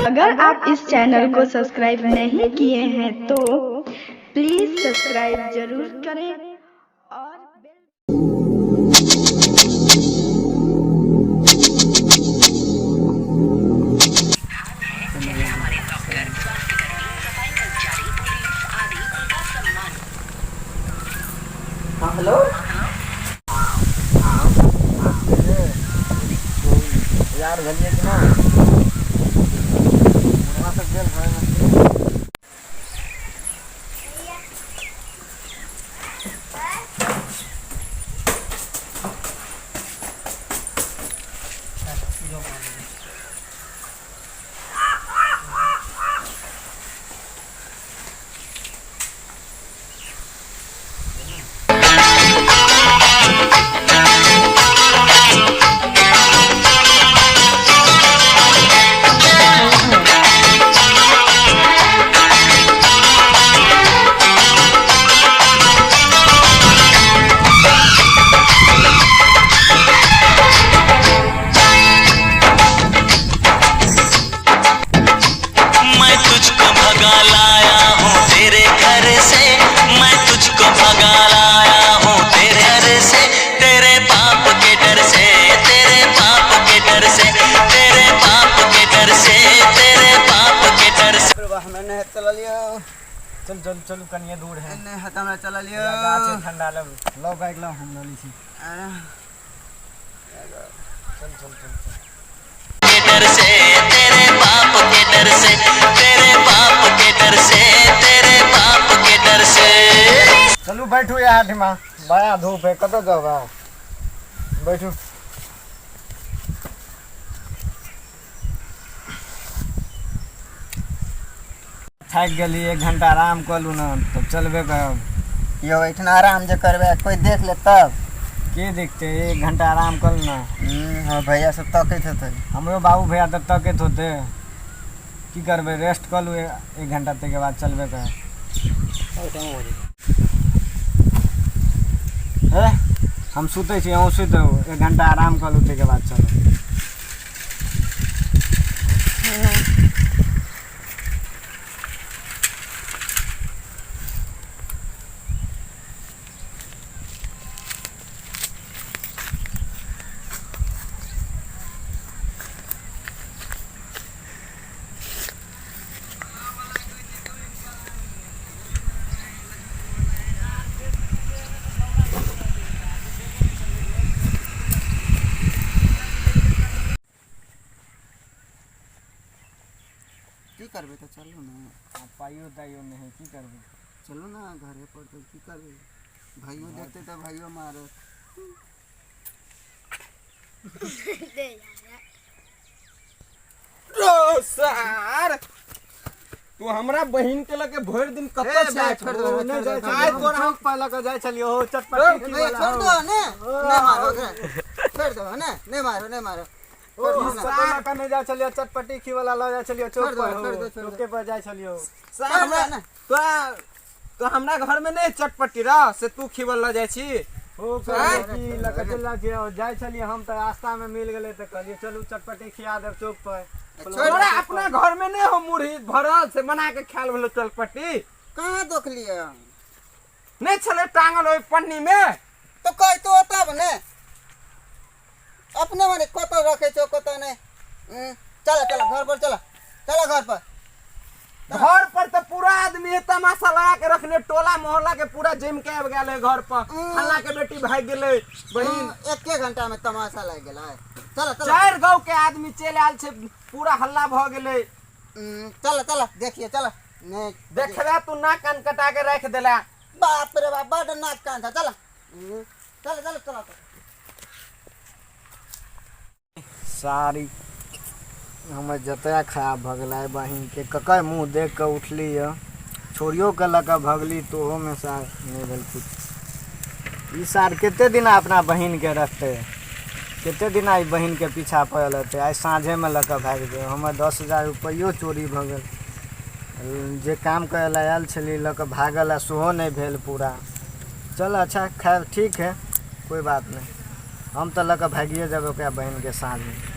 अगर आप इस चैनल को सब्सक्राइब नहीं किए हैं तो प्लीज सब्सक्राइब जरूर करें और हाँ हेलो यार भैया कि ना वहाँ तक गेल भाई चल चल चलू कनिए दूर है ने हतम चल लियो गाछ ठंडा लो बाइक लो हम ली छी चल चल चल के डर से तेरे बाप के डर से तेरे बाप के डर से तेरे बाप के डर से चलू बैठो यार ढिमा बड़ा धूप है कतो जाओगा बैठो थक गली 1 घंटा आराम कलू ना तब चलबे करब यो इतना आराम जे करबे कोई देख ले तब के देखते 1 घंटा आराम कर ना हां भैया सब तकैत होते हमरो बाबू भैया तब तकैत होते की करबे रेस्ट कलू 1 घंटा के बाद चलबे कर हम सुते छी अहूँ सुत 1 घंटा आराम कलू के बाद चलो की करबे तो चलो ना पाइयो दाइयो नहीं की करबे चलो ना घरे पर तो की करबे भाइयो देखते तो भाइयो मारे रो सर तू हमरा बहिन के लगे भर दिन कत्ता से छोड़ दो आज तोरा हम पहला के जाय छलियो चटपटी नहीं छोड़ दो ने नहीं मारो छोड़ दो ने नहीं मारो नहीं मारो का में जा चलियो चटपटी खी वाला ल जा चलियो चौक पर चौके पर जाय छलियो तो हमरा घर में नहीं चटपटी रह से तू खीवल ल जाय छी ओ की लगा चला के जाय छलियो हम तो रास्ता में मिल गेले त कहलिए चलू चटपटी खिया दे चौक पर छोड़ा अपना घर में नहीं हो मुरही भरल से बना के खाल भेलो चटपटी कहां देख लिया नहीं छले टांगल ओइ पन्नी में तो कह तो तब ने अपने माने कतो रखे छो कतो ने चला चला घर पर चला चला घर पर तो पूरा आदमी तमाशा लगा के रखने टोला मोहल्ला के पूरा जिम के आ गेले घर पर फल्ला के बेटी भाग गेले बहिन 1 घंटा में तमाशा लग गेला चला चला 4 गांव के आदमी चले आल छे पूरा हल्ला भ गेले चला चला देखिए चला ने देखबे तू नाक कान कटा के रख देला बाप रे बाप बड़ नाक कान था चला चला चला चला सारी हमर जतरा खराब भ गेलै बहिन के ककर मुंह देख के उठली छोरियो के लका भगली तो हो में सार नहीं भेल कुछ ई सार केते दिन अपना बहिन के रखते केते दिन आई बहिन के पीछा पड़ल रहते आई साँझे में लका भाग गए हमर 10,000 रुपयो चोरी भ गेल जे काम करे ला आयल छली लका भागल सेहो नहीं भेल पूरा चल अच्छा खैर ठीक है कोई बात नहीं हम तो लगा भागिए जब क्या बहन के साथ में।